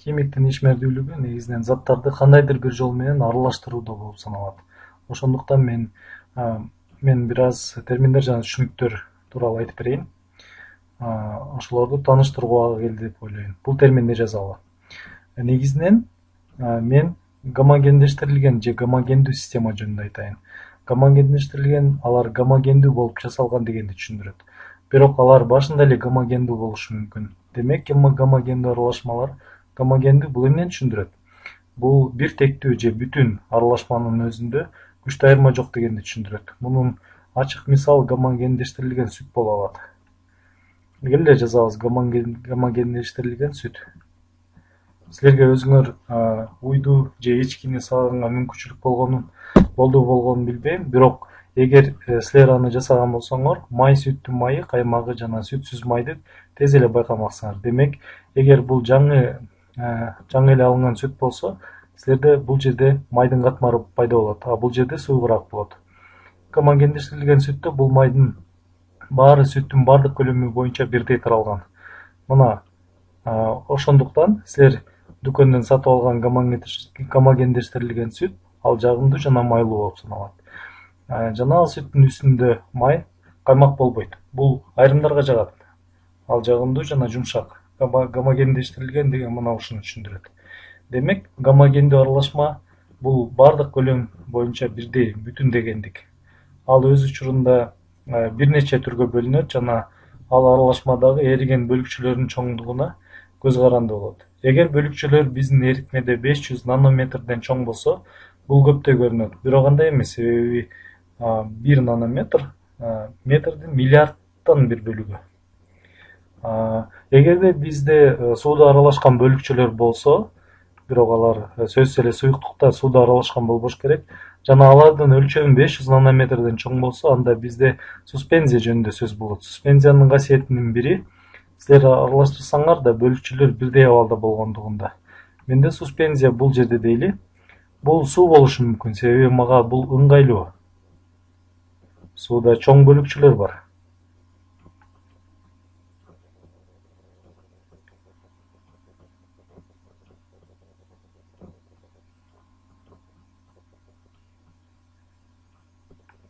Химиктин ишмердүүлүгү негизинен заттарды кандайдыр бир жол менен аралаштырууда болуп саналат. Ошондуктан мен бир аз терминдер жана түшүнүктөр тууралуу айтып берейин. Ошолорду тааныштырууга келди деп ойлойм. Бул терминди жазалы. Негизинен мен гомогендештирилген же гомогендүү система жөнүндө айтайын. Гомогендештирилген алар гомогендүү болуп жасалган дегенди түшүндүрөт. Бирок алар башында эле гомогендүү болушу мүмкүн. Демек, гомогендүү аралашмалар гомогендүү бул эмнени түшүндүрөт? Бул бир тектүү же бүтүн аралашманын өзүндө күчтүү айырма жок дегенди түшүндүрөт. Мунун ачык мисал гомогендештирилген сүт боло алат. Келе жазабыз гомогендештирилген сүт. Силерге өзүңөр уйду же эчкини сагаганга мүмкүнчүлүк болгонун билбейм, бирок эгер силер аны жасаган болсоңор, май сүттүн майы, каймагы жана сүтсүз майды тез эле байкамаксыңар. Демек, эгер бул жаңы эле алынган сүт болсо, силерде бул жерде майдын катмары пайда болот, а бул жерде суугураак болот. Гомогендештирилген сүттө бул майдын баары сүттүн бардык көлөмү боюнча бирдей таралган. Мына ошондуктан силер дүкөндөн сатып алган гомогендештирилген сүт ал жагымдуу жана майлуу болуп саналат. Жана ал сүттүн үстүндө май, каймак болбойт. Бул айрымдарга жагат. Ал жагымдуу жана жумшак. Гомогендештирилген деген мына ушуну түшүндүрөт. Демек, гомогендүү аралашма бул бардык көлөм боюнча бирдей, бүтүн дегендик. Ал өз учурунда бир нече түргө бөлүнөт жана ал аралашмадагы эриген бөлүкчөлөрдүн чоңдугуна көз каранды болот. Эгер бөлүкчөлөр биздин эритмеде 500 нанометрден чоң болсо, бул көптөй көрүнөт. Бирок андай эмес, себеби 1 нанометр метрдин миллиардтан бир бөлүгү. Эгерде бизде сууда аралашкан бөлүкчөлөр болсо, бирок алар сөзсүз эле суюктукта сууда аралашкан болбош керек, жана алардын өлчөмү 500 нанометрден чоң болсо, анда бизде суспензия жөнүндө сөз болот. Суспензиянын касиетинин бири силер аралаштырсаңар да бөлүкчөлөр бирдей абалда болгондугунда. Менде суспензия бул жерде дейли. Бул суу болушу мүмкүн, себеби мага бул ыңгайлуу. Сууда чоң бөлүкчөлөр бар.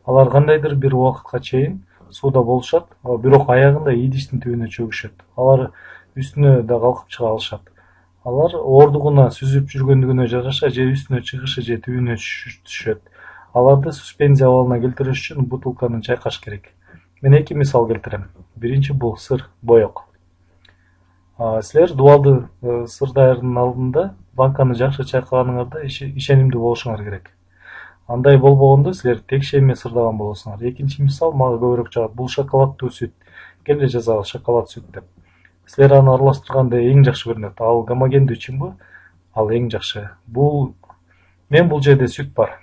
Алар кандайдыр бир убакытка чейин сууда болушат, бирок аягында идиштин түбүнө чөгүшөт. Алар үстүнө да калкып чыга алышат. Алар оордугуна сүзүп жүргөндүгүнө жараша же үстүнө чыгышы же түбүнө түшөт. Аларды суспензия абалына келтириш үчүн бутылканы чайкаш керек. Мен эки мисал келтирем. Биринчи бул сыр, боек. Силер дубалды сыр даярдын алдында банканы жакшы чайкаганыңарда ишенимдүү болушуңар керек. Андай болбогондо силер текше эме сырдаган болосуңар. Экинчи мисал мага көбүрөөк жагат. Бул шоколаддуу сүт. Келе жазабыз шоколад сүт деп. Силер аны аралаштырганда эң жакшы көрүнөт. Ал гомогендүү чынбы? Ал эң жакшы. Бул жерде сүт бар.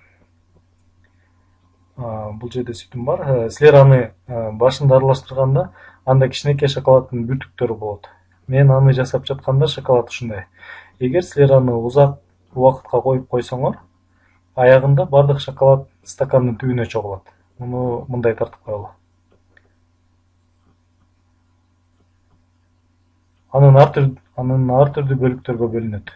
Бул жерде сүтүм бар. Силер аны башында аралаштырганда анда кичинекей шоколаддын бүртүктөрү болот. Мен аны жасап жатканда шоколад ушундай. Эгер силер аны узак убакытка коюп койсоңор, аягында бардык шоколад стакандын түбүнө чогулат. Муну мындай тартып коелу. Анын ар түрдүү бөлүктөргө бөлүнөт.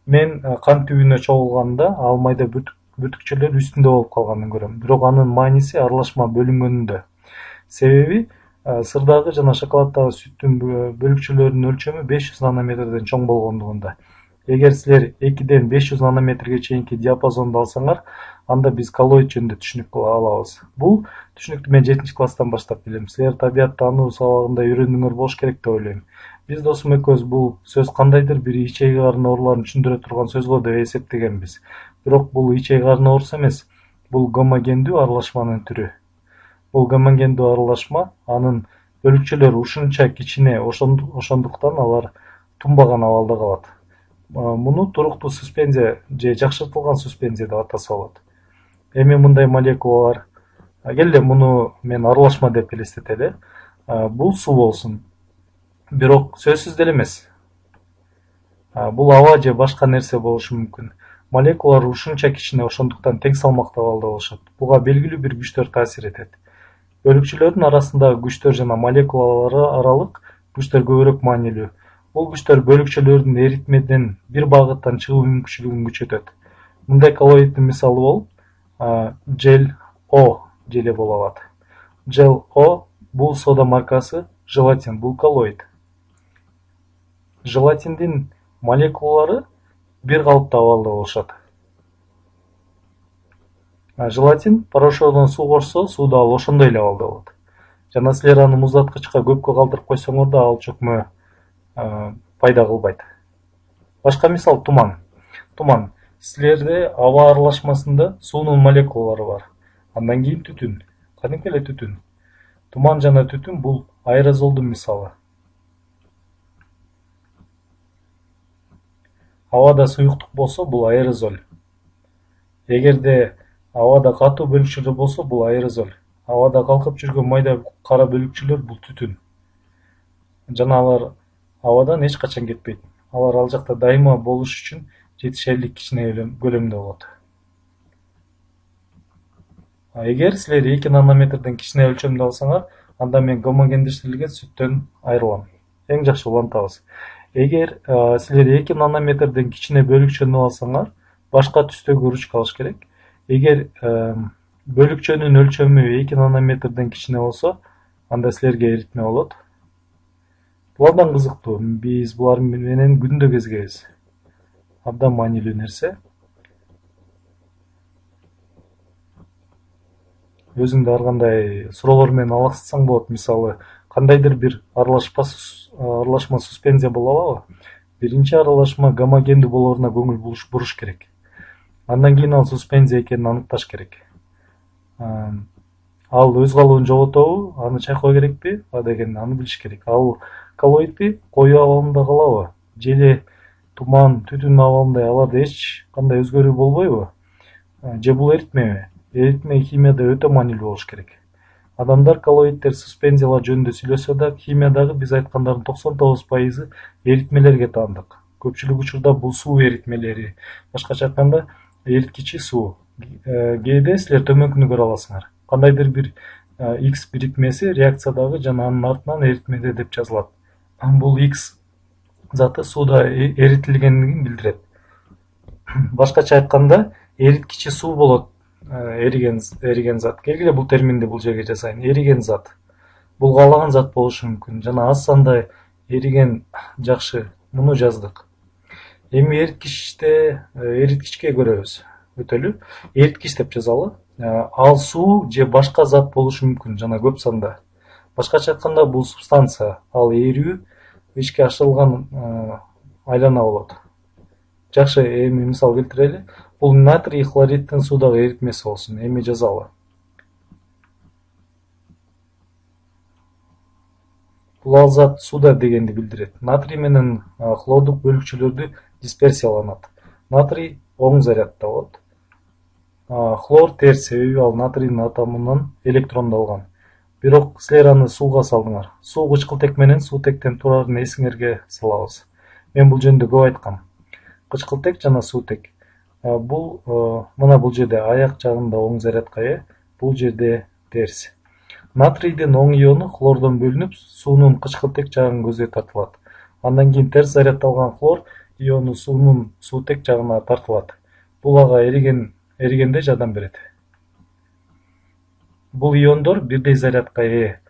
Мен кан түбүнө чогулганда ал майда бүтүкчөлөр үстүндө болуп калганын көрөм. Бирок анын мааниси аралашма бөлүнгөнүндө. Себеби сырдагы жана шоколаддагы сүттүн бөлүкчөлөрүнүн өлчөмү 500 нанометрден чоң болгондугунда. Эгер силер 2ден 500 нанометрге чейинки диапазонду алсаңар, анда биз коллоид жөнүндө түшүнүк алабыз. Бул түшүнүктү мен 7-класстан баштап билем. Силер табият таануу сабагында үйрөнгүңөр болуш керек деп ойлойм. Биз досум экөөбүз бул сөз кандайдыр бир ичеги карын ооруларын түшүндүрө турган сөз го деп эсептегенбиз. Бирок бул ичеги карын оорусу эмес. Бул гомогендүү аралашманын түрү. Бул гомогендүү аралашма, анын бөлүкчөлөрү ушунча кичине, ошондуктан алар тунбаган абалда калат. Муну туруктуу суспензия же жакшыртылган суспензия деп атаса болот. Эми мындай молекулалар, келе муну мен аралашма деп элестетели. Бул суу болсун. Бирок сөзсүз деле эмес. Бул аба же башка нерсе болушу мүмкүн. Молекулалар ушунча кичине, ошондуктан тең салмактуу абалда болушат. Буга белгилүү бир күчтөр таасир этет. Бөлүкчөлөрдүн арасындагы күчтөр жана молекулалар аралык күчтөр көбүрөөк маанилүү. Бул күчтөр бөлүкчөлөрдүн эритмеден бир багыттан чыгуу мүмкүнчүлүгүн күчөтөт. Мындай коллоиддин мисалы болуп жел О желе боло алат. Жел О бул сода маркасы, желатин бул коллоид. Желатиндин молекулалары бир калыпта абалда болушат. Желатин порошогдон суу кошсо, суу дагы ошондой эле абалда болот. Жана силер аны муздаткычка көпкө калтырып койсоңор да ал чөкмө пайда кылбайт. Башка мисал туман. Туман. Силерде аба аралашмасында суунун молекулалары бар. Андан кийин түтүн. Кадимки эле түтүн. Туман жана түтүн бул аэрозолдун мисалы. Абада суюктук болсо, бул аэрозоль. Эгерде абада катуу бөлүкчөлөр болсо, бул аэрозоль. Абада калкып жүргөн майда кара бөлүкчөлөр бул түтүн. Жана алар абадан эч качан кетпейт. Алар ал жакта дайыма болуш үчүн жетишерлик кичине көлөмдө болот. Эгер силер 2 нанометрден кичине өлчөмдү алсаңар, анда мен гомогендештирилген сүттөн айрылам. Эң жакшы улантабыз. Эгер силер 2 нанометрден кичине бөлүкчөнү алсаңар, башка түстөгү ручка алыш керек. Эгер бөлүкчөнүн өлчөмү 2 нанометрден кичине болсо, анда силерге эритме болот. Бул абдан кызыктуу. Биз булар менен күндө кезигебиз. Абдан маанилүү нерсе. Өзүңдү ар кандай суроолор менен алаксытсаң болот. Мисалы, кандайдыр бир аралашма суспензия боло алабы? Биринчи аралашма гомогендүү болоруна көңүл буруш керек. Андан кийин ал суспензия экенин аныкташ керек. Ал өз калыбын жоготобу, аны чайкоо керекпи? Деген аны билиш керек. Ал коллоидпи? Коюу абалында калабы? Желе, туман, түтүн абалында аларда эч кандай өзгөрүү болбойбу? Же бул эритмеби? Эритме химияда өтө маанилүү болуш керек. Адамдар коллоиддер, суспензиялар жөнүндө сүйлөсө да, химиядагы биз айткандардын 99% эритмелерге таандык. Көпчүлүк учурда бул суу эритмелери. Башкача айтканда, эриткичи суу. Кээде силер төмөнкүнү көрө аласыңар. Кандайдыр бир X бирикмеси реакциядагы жана анын артынан эритмеде деп жазылат. Бул X заты сууда эритилгендигин билдирет. Башкача айтканда, эриткичи суу болот. Эриген зат. Келгиле бул терминди бул жерге жазайын. Эриген зат. Бул каалаган зат болушу мүмкүн. Жана аз санда эриген жакшы. Муну жаздык. Эми эриткичке көрөбүз. Өтөлү. Эриткич деп жазалы. Ал суу же башка зат болушу мүмкүн, жана көп санда. Башкача айтканда, бул субстанция, ал эрүү, ишке ашырылган айлана болот. Жакшы, эми мисал келтирели. Бул натрий хлориддин суудагы эритмеси болсун. Эми жазалы. Бул ал зат сууда дегенди билдирет. Натрий менен хлордук бөлүкчөлөрдү дисперсияланат. Натрий оң зарядда болот. Хлор терс, себеби ал натрийдин атомунан электронду алган. Бирок силер аны сууга салдыңар. Суу кычкылтек менен суутектен турарын эсиңерге салабыз. Мен бул жөнүндө көп айткам. Кычкылтек жана суутек. Мына бул жерде аяк жагында оң зарядка ээ, бул жерде терс. Натрийдин оң иону хлордон бөлүнүп, суунун кычкылтек жагын көздөй тартылат. Андан кийин терс зарядталган хлор иону суунун суутек жагына тартылат. Бул ага эригенде жардам берет. Бул иондор бирдей зарядка ээ.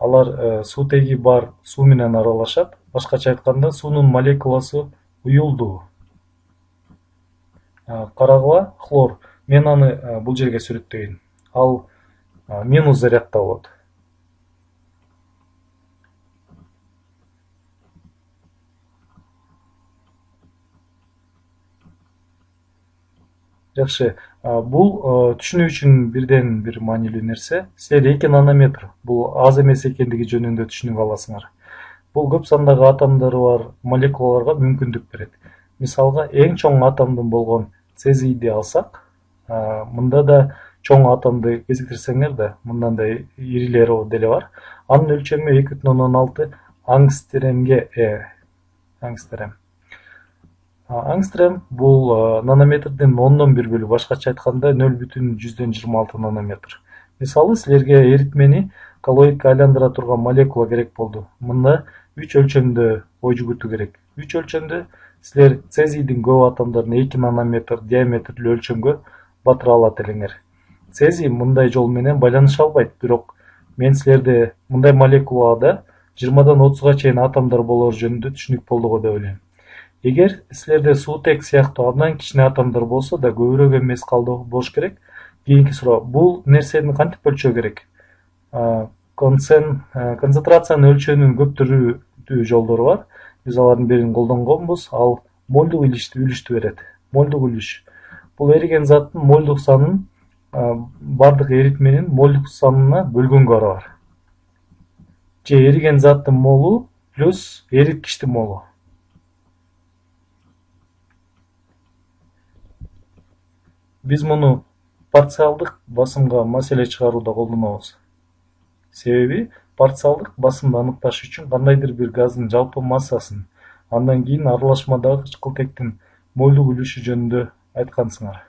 Алар суутеги бар суу менен аралашат. Башкача айтканда, суунун молекуласы уюлдуу. Карагыла, хлор. Мен аны бул жерге сүрөттөйүн. Ал минус зарядда болот. Жакшы. Бул түшүнүү үчүн бирден бир маанилүү нерсе. Силер 2 нанометр бул аз эмес экендиги жөнүндө түшүнүп аласыңар. Бул көп сандагы атомдору бар молекулаларга мүмкүндүк берет. Мисалга, эң чоң атомдун болгон цезийди алсак, мында да чоң атомду кезиктирсеңер да, мындан да ирилери деле бар. Анын өлчөмү 2,16 ангстремге ангстрем. Ангстрем бул нанометрдин 10-1 бөлү, башкача айтканда 0,126 нанометр. Мисалы, силерге эритмени коллоидке айландыра турган молекула керек болду. Мында 3 өлчөмдө ой жүгүртүү керек. 3 өлчөмдө силер цезийдин көп атомдорун 2 нанометр диаметрлүү өлчөмгө батыра алат элеңер. Цезий мындай жол менен байланыша албайт, бирок мен силерде мындай молекулада 20-дан 30га чейин атомдор болор жөнүндө түшүнүк болду го деп ойлойм. Эгер силерде суутек сыяктуу абдан кичине атомдор болсо да көбүрөөк эмес болуш керек. Кийинки суроо, бул нерсени кантип өлчөө керек? Концентрацияны өлчөөнүн көп түрдүү жолдору бар. Биз алардын бирин колдонгонбуз. Ал мольдук үлүштү берет. Мольдук үлүш. Бул эриген заттын мольдук санын бардык эритменин мольдук санына бөлгөнгө барабар. Же эриген заттын молу плюс эриткичтин молу. Биз муну парциалдык басымга маселе чыгарууда колдонобуз. Себеби парциалдык басымды аныкташ үчүн кандайдыр бир газдын жалпы массасын, андан кийин аралашмадагы кычкылтектин мольдук үлүшү жөнүндө айткансыңар.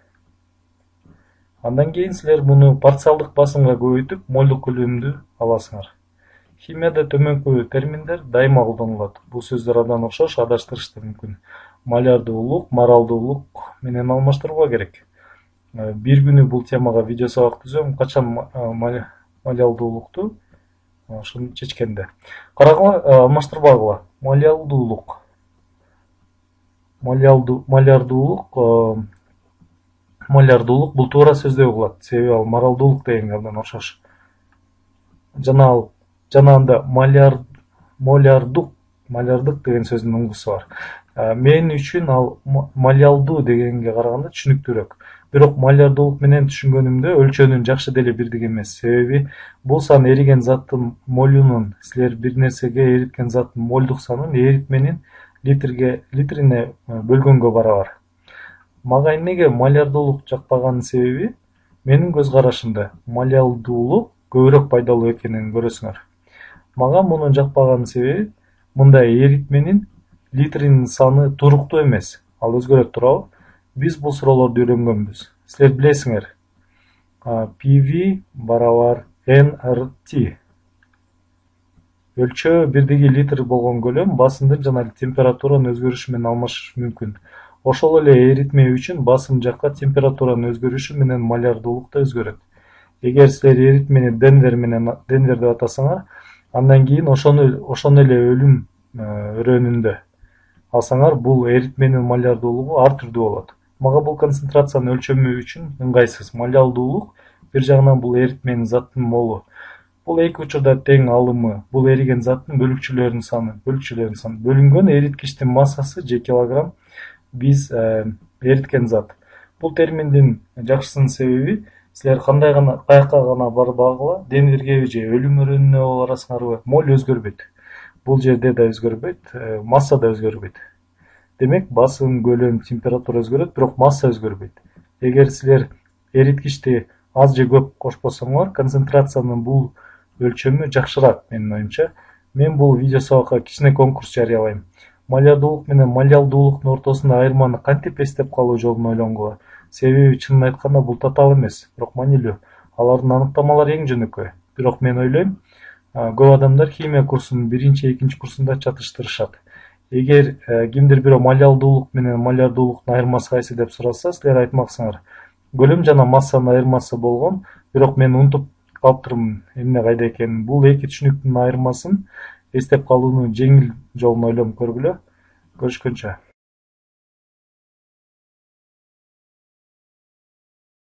Андан кийин силер муну парциалдык басымга көбөйтүп, мольдук көлөмдү аласыңар. Химияда төмөнкү терминдер дайыма колдонулат. Бул сөздөр абдан окшош, адаштырыш да мүмкүн. Малярдуулук, маралдуулук менен алмаштырууга керек. Бир күнү бул темага видео сабак түзөм, качан малялдуулукту ошону чечкенде. Карагыла, алмаштырбагыла. Малярдуулук. Малярдуулук бул туура сөздөй угулат, себеби ал маралдуулук дегенге абдан окшош. Жана анда малярдык деген сөздүн уңгусу бар. Мен үчүн ал малялдуу дегенге караганда түшүнүктүүрөөк. Бирок малярдуулук менен түшүнгөнүмдө өлчөөнүн жакшы деле бирдик эмес. Себеби бул сан эриген заттын молунун, силер бир нерсеге эриткен заттын мольдук санын эритменин литрине бөлгөнгө барабар. Мага эмнеге малярдуулук жакпаганын себеби, менин көз карашымда малялдуулук көбүрөөк пайдалуу экенин көрөсүңөр. Мага мунун жакпаганын себеби, мындай эритменин литринин саны туруктуу эмес, ал өзгөрөт туурабы? Биз бул суроолорду үйрөнгөнбүз. Силер билесиңер, PV барабар nRT. Өлчөө бирдиги литр болгон көлөм басымдын жана температуранын өзгөрүшү менен алмашышы мүмкүн. Ошол эле эритме үчүн басым жакка температуранын өзгөрүшү менен малярдуулук да өзгөрөт. Эгер силер эритмени Денвер деп атасаңар, андан кийин ошону эле өлүм өрөөнүндө алсаңар, бул эритменин малярдуулугу ар түрдүү болот. Мага бул концентрациянын өлчөмү үчүн ыңгайсыз. Малярдуулук бир жагынан бул эритменин заттын молу. Бул эки учурда тең алымы, бул эриген заттын бөлүкчүлөрүнүн саны. Бөлүнгөн эриткичтин массасы же килограмм биз эриткен зат. Бул терминдин жакшысынын себеби, силер каякка гана барбагыла, Денвергеби же өлүм өрөөнүнө барасыңарбы, моль өзгөрбөйт. Бул жерде да өзгөрбөйт, масса да өзгөрбөйт. Демек, басым, көлөм, температура өзгөрөт, бирок масса өзгөрбөйт. Эгер силер эриткичти аз же көп кошпосоңор, концентрациянын бул өлчөмү жакшыраак менин оюмча. Мен бул видео сабакка кичине конкурс жарыялайм. Малярдуулук менен малялдуулуктун ортосунда айырманы кантип эстеп калуу жолун ойлонгула. Себеби чынын айтканда бул татаал эмес, бирок маанилүү. Алардын аныктамалары эң жөнөкөй. Бирок мен ойлойм, көп адамдар химия курсунун биринчи, экинчи курсунда чатыштырышат. Эгер кимдир бирөө малялдуулук менен малярдуулуктун айырмасы кайсы деп сураса, силер айтмаксыңар. Көлөм жана массанын айырмасы болгон, бирок мен унутуп калыптырмын эмне кайда экенин. Бул эки түшүнүктүн айырмасын эстеп калуунун жеңил жолун ойлонуп көргүлө. Көрүшкөнчө.